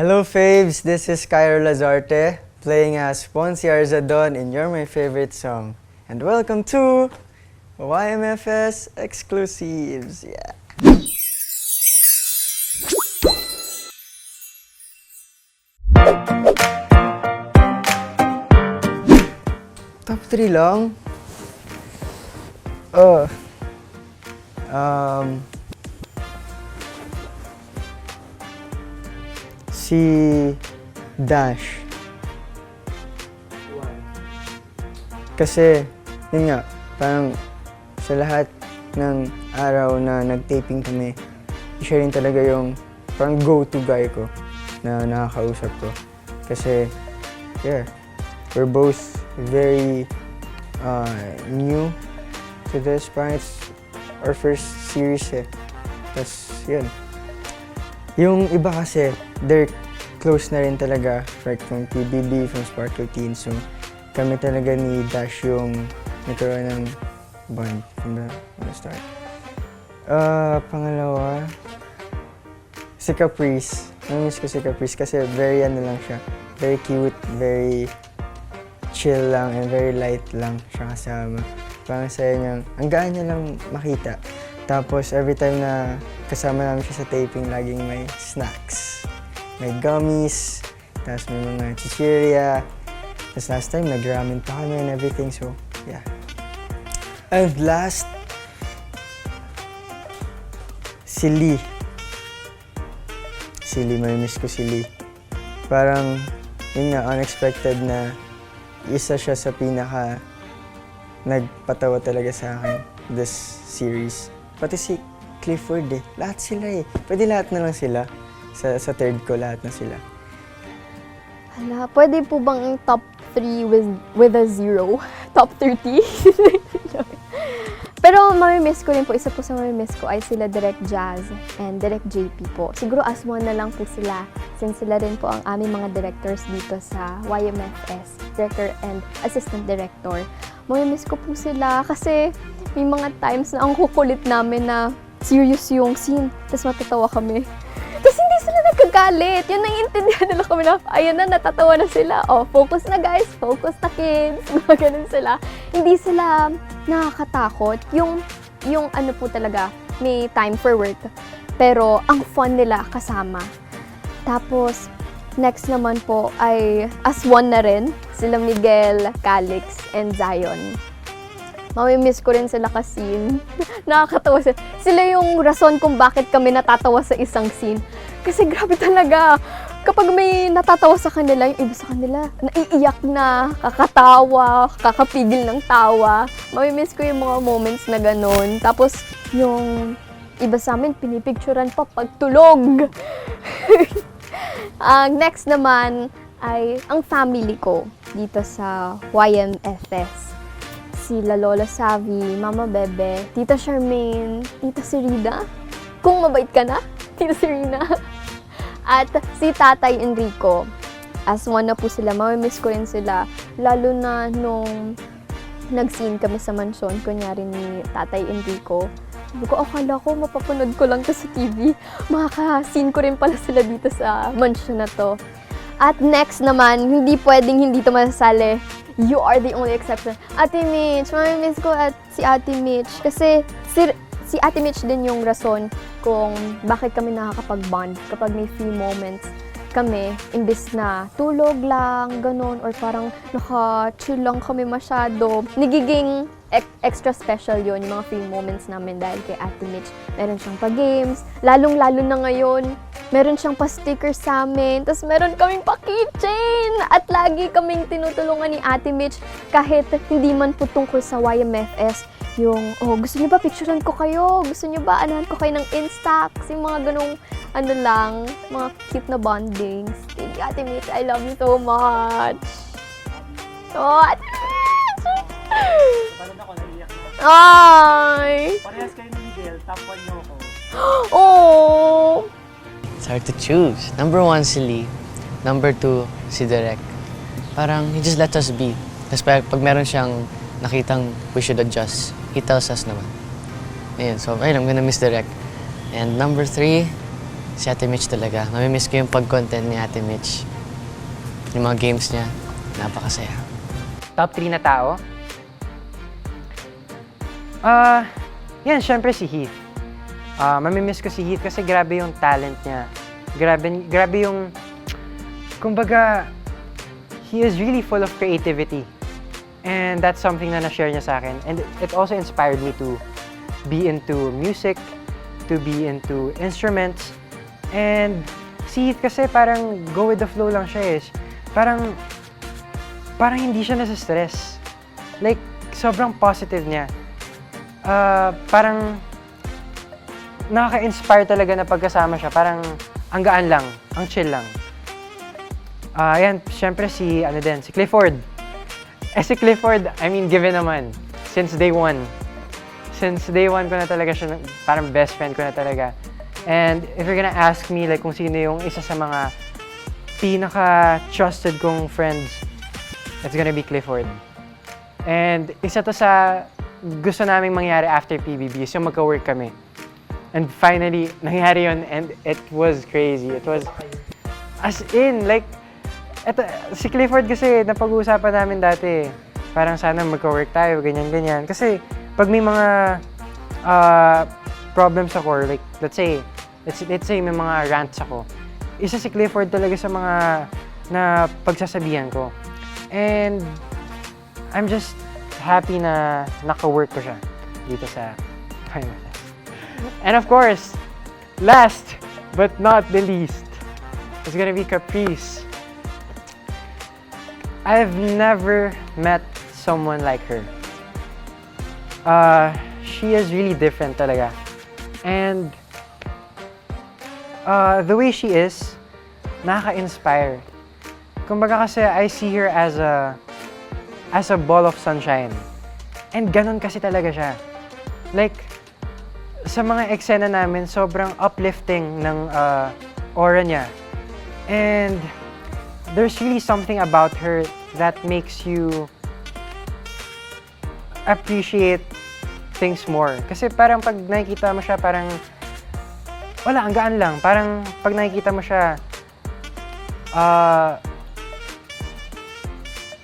Hello faves, this is Cairo Lazarte playing as Ponce Arzadon in You're My Favorite Song. And welcome to YMFS Exclusives. Yeah. Top 3 lang? Si Dash. Kasi, yun nga, parang sa lahat ng araw na nag-taping kami, siya rin talaga yung parang go-to guy ko na nakakausap ko. Kasi, yeah, we're both very new to this. Parang it's our first series eh. Tapos, yun. Yung iba kasi, they're close na rin talaga, like from PBB, from Sparkle Teen. So, kami talaga ni Dash yung nagkaroon ng bond from the start. Pangalawa, si Caprice. Namiss ko si Caprice kasi very ano lang siya. Very cute, very chill lang, and very light lang siya kasama. Parang saya niyang, ang gaan niya lang makita. Tapos every time na kasama namin siya sa taping, laging may snacks. May gummies, tapos may mga chichirya. Tapos last time, nag-ramen pa kami and everything, so yeah. And last, si Lee. Si Lee, may-miss ko si Lee. Parang, yun nga, unexpected na isa siya sa pinaka nagpatawa talaga sa akin this series. Pati si Clifford eh. Lahat sila eh. Pwede lahat na lang sila. Sa third ko, lahat na sila. Hala, pwede po bang top 3 with a 0? Top 30? Pero mamimiss ko rin po, isa po sa mamimiss ko ay sila Direct Jazz and Direct JP po. Siguro as one na lang po sila, since sila rin po ang aming mga directors dito sa YMFS, Director and Assistant Director. Mamimiss ko po sila kasi may mga times na ang kukulit namin na serious yung scene, tapos matatawa kami. Tapos hindi sila nagkagalit. Yun, naiintindihan nila kami na, ayun na, natatawa na sila. Oh, focus na guys, focus na kids. Mga ganun sila. Hindi sila nakakatakot. Yung ano po talaga, may time for work. Pero ang fun nila kasama. Tapos, next naman po ay as one na rin, sila Miguel, Calix, and Zion. Mamimiss ko rin sila kasi nakakatawa sila. Sila yung rason kung bakit kami natatawa sa isang scene. Kasi grabe talaga. Kapag may natatawa sa kanila, yung iba sa kanila, naiiyak na, kakatawa, kakapigil ng tawa. Mamimiss ko yung mga moments na ganun. Tapos yung iba sa amin, pinipicturan pa pagtulog. Next naman ay ang family ko dito sa YMFS. Sila Lola Savi, Mama Bebe, Tita Charmaine, Tita Serena. Kung mabait ka na, Tita Serena. At si Tatay Enrico. As one na po sila, mamimiss ko rin sila. Lalo na nung nag-scene kami sa mansyon, kunyari ni Tatay Enrico. Sabi ko, akala ko, mapapanood ko lang to sa TV. Makaka-scene ko rin pala sila dito sa mansyon na to. At next naman, hindi pwedeng hindi to masasali. You are the only exception. Ate Mitch, mamimiss ko at si Ate Mitch. Kasi si Ate Mitch din yung rason kung bakit kami nakakapag-bond kapag may few moments kami, imbis na tulog lang, ganun, or parang naka-chill lang kami masyado. Nagiging extra special yun, yung mga few moments namin dahil kay Ate Mitch. Meron siyang pa-games, lalong-lalo na ngayon, meron siyang pa-sticker sa amin, tapos meron kaming pa-keychain! At lagi kaming tinutulungan ni Ate Mitch kahit hindi man po tungkol sa YMFS. Yung, oh, gusto niyo ba picturean ko kayo? Gusto niyo ba anahan ko kayo ng Instax? Yung mga ganong, ano lang, mga cute na bondings. Thank you, Ate Mitch. I love you so much. Oh, Ate Mitch! Parang ako naiiyak na. Ay! Parehas kayo ni Miguel, top 1 niyo ako. Oh! It's hard to choose. Number 1, si Lee. Number 2, si Direk. Parang he just lets us be. Tapos pag meron siyang nakitang we should adjust, he tells us naman. Ayun, so ayun, I'm gonna miss Direk. And number 3, Si Ate Mitch talaga. Namimiss ko yung pag-content ni Ate Mitch. Yung mga games niya, napakasaya. Top 3 na tao? Yan, syempre si Heath. Mamimiss ko si Heath kasi grabe yung talent niya. Grabe yung, kumbaga, he is really full of creativity. And that's something na na-share niya sa akin. And it also inspired me to be into music, to be into instruments. And si Heath kasi parang go with the flow lang siya eh. Parang hindi siya nasa-stress. Like, sobrang positive niya. Parang nakaka-inspire talaga na pagkasama siya. Parang ang gaan lang, ang chill lang. Yan, syempre si Clifford. Si Clifford, I mean, given naman. Since day one. Since day one ko na talaga siya, parang best friend ko na talaga. And if you're gonna ask me, like, kung sino yung isa sa mga pinaka-trusted kong friends, it's gonna be Clifford. And isa to sa gusto naming mangyari after PBB is yung magka-work kami. And finally, nangyari yun and it was crazy. It was, as in, like, si Clifford kasi napag-uusapan namin dati, parang sana magka-work tayo, ganyan-ganyan. Kasi pag may mga problems ako, like, let's say may mga rants ako, isa si Clifford talaga sa mga na pagsasabihan ko. And I'm just happy na naka-work ko siya dito sa YMFS. And of course, last but not the least, is gonna be Caprice. I've never met someone like her. She is really different talaga. And the way she is, nakaka-inspire. Kumbaga kasi I see her as a ball of sunshine. And ganun kasi talaga siya. Like, sa mga eksena namin, sobrang uplifting ng aura niya. And there's really something about her that makes you appreciate things more. Kasi parang pag nakikita mo siya, parang wala, ang gaan lang. Parang pag nakikita mo siya,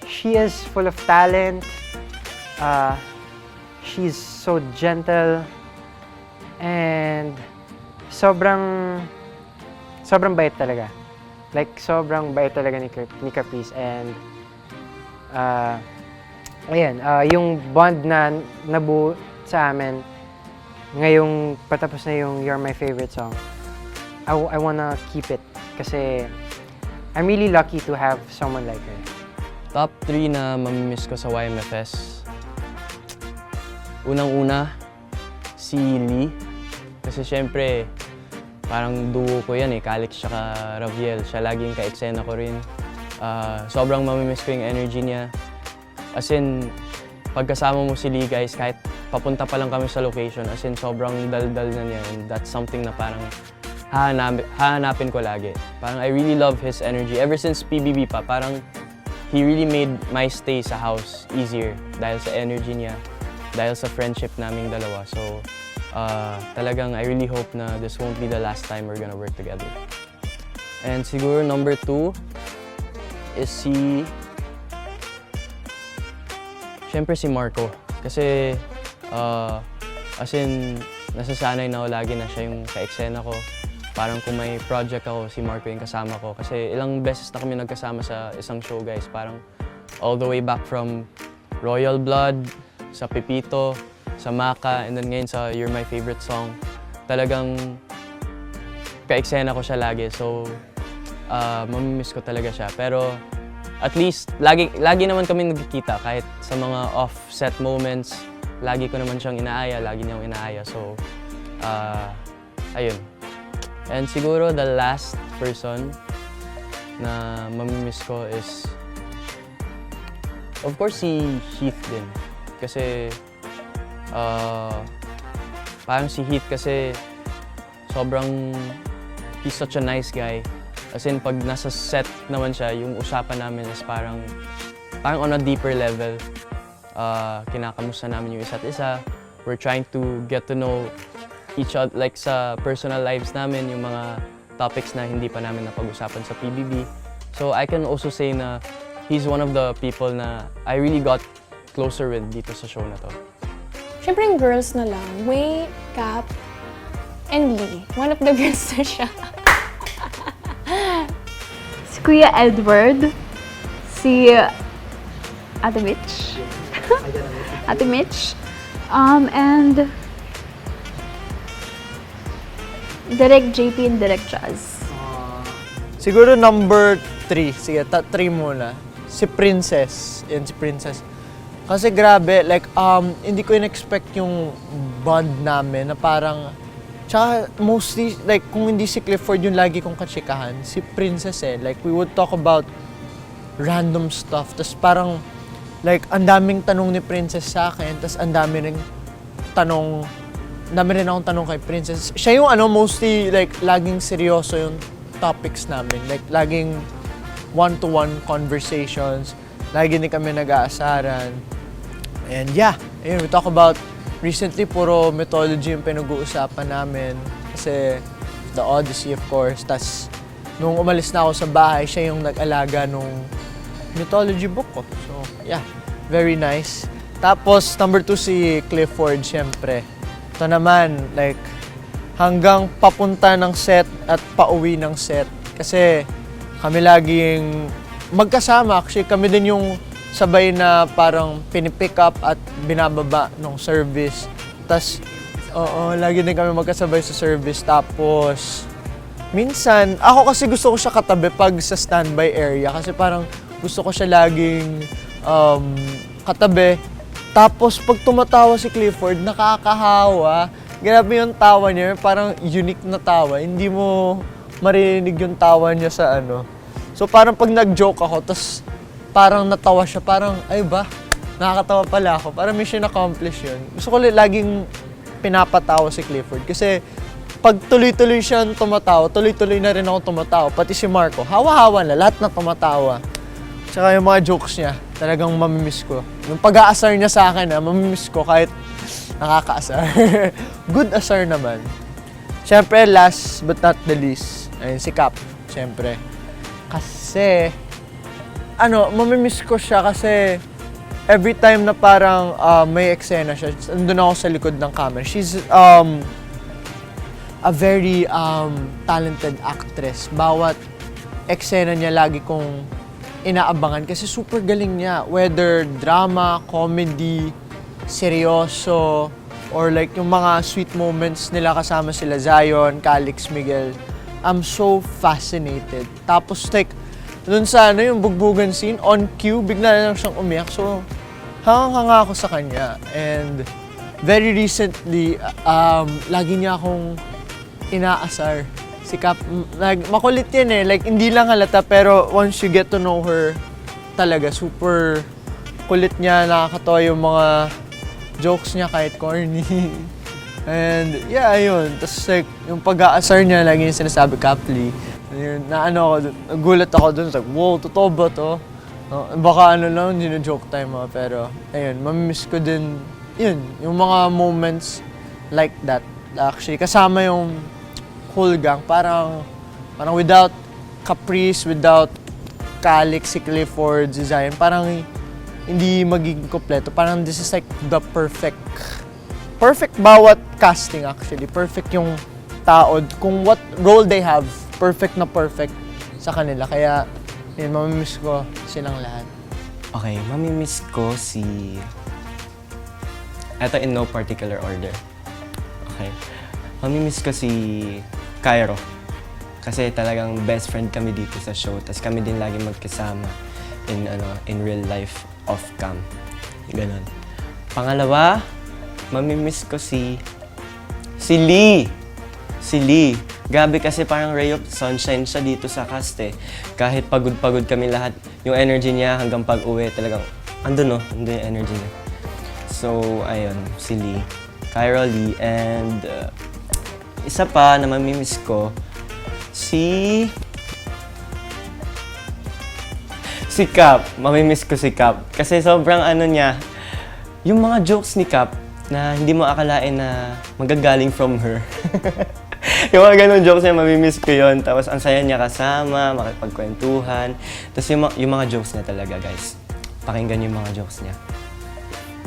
she is full of talent. She's so gentle. And sobrang bait talaga. Like, sobrang bait talaga ni Caprice. And, ayan, yung bond na nabuo sa amin, ngayong patapos na yung You're My Favorite Song, I wanna keep it. Kasi, I'm really lucky to have someone like her. Top 3 na mamimiss ko sa YMFS. Unang-una, si Lee. Kasi syempre, parang duo ko yan eh, Calix tsaka Raviel. Siya laging ka-eksena ko rin. Sobrang mamimiss ko yung energy niya. As in, pagkasama mo si Lee guys, kahit papunta pa lang kami sa location, as in sobrang dal-dal na niya. And that's something na parang hahanapin ko lagi. Parang I really love his energy. Ever since PBB pa, parang he really made my stay sa house easier dahil sa energy niya, dahil sa friendship naming dalawa. So, talagang I really hope na this won't be the last time we're gonna work together. And siguro number 2 is syempre si Marco. Kasi, as in, nasasanay na ako lagi na siya yung ka-eksena ko. Parang kung may project ako, si Marco yung kasama ko. Kasi ilang beses na kami nagkasama sa isang show, guys. Parang all the way back from Royal Blood, sa Pepito, sa Maka, and then ngayon sa You're My Favorite Song. Talagang ka-eksena ko siya lagi. So, mamimiss ko talaga siya. Pero at least, lagi naman kami nagkikita kahit sa mga off-set moments. Lagi ko naman siyang inaaya, lagi niyang inaaya. So, ayun. And siguro the last person na mamimiss ko is, of course, si Heath din. Kasi, parang si Heath kasi he's such a nice guy. As in, pag nasa set naman siya, yung usapan namin is parang on a deeper level. Kinakamusta namin yung isa't isa. We're trying to get to know each other, like sa personal lives namin, yung mga topics na hindi pa namin napag-usapan sa PBB. So I can also say na he's one of the people na I really got closer with dito sa show na to. Siyempre yung girls na lang. Wei, Cap, and Lee. One of the girls na siya. Si Kuya Edward, si Ate Mitch, Ate Mitch, and Direct JP and Direct Chaz. Siguro number 3. Sige, 3 muna. Si Princess. Yan, si Princess. Kasi grabe, like, hindi ko in-expect yung bond namin na parang, tsaka mostly, like, kung hindi si Clifford yung lagi kong katsikahan, si Princess Like, we would talk about random stuff. Tapos parang, like, ang daming tanong ni Princess sa akin, tapos ang dami rin akong tanong kay Princess. Siya yung mostly, like, laging seryoso yung topics namin. Like, laging one-to-one conversations. Lagi din kami nag-aasaran. And yeah, ayun, we talk about, recently, puro mythology yung pinag-uusapan namin. Kasi, The Odyssey, of course. Tas, nung umalis na ako sa bahay, siya yung nag-alaga nung mythology book ko. So, yeah, very nice. Tapos, number 2 si Clifford, syempre. Ito naman, like, hanggang papunta ng set at pauwi ng set. Kasi, kami laging magkasama. Actually, kami din yung sabay na parang pinipick up at binababa ng service. Tapos, lagi din kami magkasabay sa service. Tapos, minsan, ako kasi gusto ko siya katabi pag sa standby area. Kasi parang gusto ko siya laging katabi. Tapos, pag tumatawa si Clifford, nakakahawa. Grabe yung tawa niya. Parang unique na tawa. Hindi mo marinig yung tawa niya sa So, parang pag nag-joke ako, tas parang natawa siya, parang, ay ba, nakakatawa pala ako. Parang mission accomplished yun. Gusto ko laging pinapatawa si Clifford. Kasi pag tuloy-tuloy siya tumatawa, tuloy-tuloy na rin ako tumatawa. Pati si Marco, hawa-hawa na, lahat na tumatawa. Tsaka yung mga jokes niya, talagang mamimiss ko. Yung pag-aasar niya sa akin, mamimiss ko kahit nakakaasar. Good asar naman. Siyempre, last but not the least, ayun, si Cap. Siyempre. Kasi, mamimiss ko siya kasi every time na parang may eksena siya, andun ako sa likod ng camera. She's a very talented actress. Bawat eksena niya lagi kong inaabangan kasi super galing niya. Whether drama, comedy, seryoso, or like yung mga sweet moments nila kasama sila Zion, Calix, Miguel. I'm so fascinated. Tapos like, dun sa yung bugbugan scene, on cue, bigla na lang siyang umiyak. So, hangang-hanga ako sa kanya. And very recently, lagi niya akong inaasar. Si Cap, makulit yan like hindi lang halata, pero once you get to know her, talaga, super kulit niya, nakakatawa yung mga jokes niya kahit corny. And yeah, ayun. Tapos like, yung pag-aasar niya, lagi yung sinasabi, Kapli. Yun, nagulat ako dun. Like, wow, totoo ba to? Baka lang, joke time mo. Pero, ayun, mamimiss ko din, yun, yung mga moments like that. Actually, kasama yung whole gang. Parang without Caprice, without Calix, si Clifford, si Zion, parang hindi magiging kompleto. Parang this is like the perfect bawat casting actually. Perfect yung tao. Kung what role they have, perfect na perfect sa kanila. Kaya, yun, mamimiss ko silang lahat. Okay, mamimiss ko si... Eto in no particular order. Okay. Mamimiss ko si Cairo. Kasi talagang best friend kami dito sa show. Tapos kami din lagi magkasama in real life off cam. Ganon. Pangalawa, mamimiss ko si Lee. Si Lee. Grabe kasi parang ray of sunshine siya dito sa cast eh. Kahit pagod-pagod kami lahat, yung energy niya hanggang pag-uwi talagang andun yung energy niya. So, ayun, si Lee. Cairo Lee. And isa pa na mamimiss ko, si Cap. Mamimiss ko si Cap. Kasi sobrang niya, yung mga jokes ni Cap na hindi mo akalain na magagaling from her. Yung mga ganun jokes niya, mamimiss ko yun. Tapos ang saya niya kasama, makipagkwentuhan. Tapos yung mga jokes niya talaga, guys. Pakinggan yung mga jokes niya.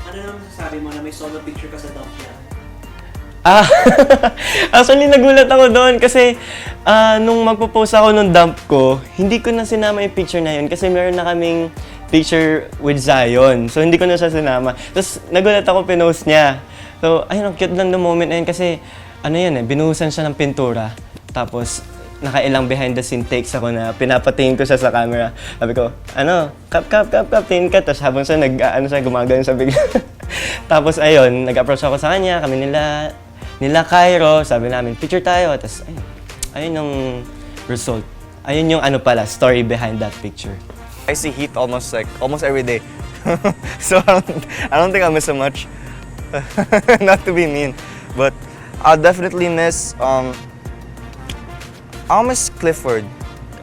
Ano naman masasabi mo na may solo picture ka sa dump niya? Actually, nagulat ako doon kasi nung magpo-post ako nung dump ko, hindi ko na sinama yung picture na yun kasi meron na kaming picture with Zion. So, hindi ko na siya sinama. Tapos, nagulat ako, pinost niya. So, ayun, ang cute lang the moment na yun kasi, ano yun binuhusan siya ng pintura. Tapos, nakailang behind the scene takes ako na pinapatingin ko siya sa camera. Sabi ko, kap, tingin ka. Tapos habang siya, gumagano sa bigla. Tapos, ayun, nag-approach ako sa kanya, kami nila Cairo, sabi namin, picture tayo. Tapos, ayun yung result. Ayun yung story behind that picture. I see Heath almost every day. So I don't think I'll miss him much. Not to be mean, but I'll definitely miss I'll miss Clifford.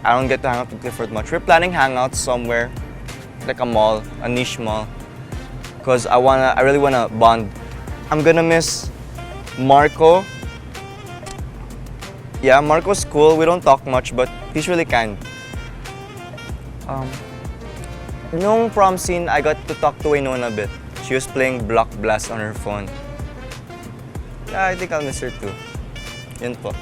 I don't get to hang out with Clifford much. We're planning hangouts somewhere, like a mall, a niche mall, because I really wanna bond. I'm gonna miss Marco. Yeah, Marco's cool. We don't talk much, but he's really kind. Nung prom scene, I got to talk to Winona a bit. She was playing Block Blast on her phone. Yeah, I think I'll miss her too. Yun po.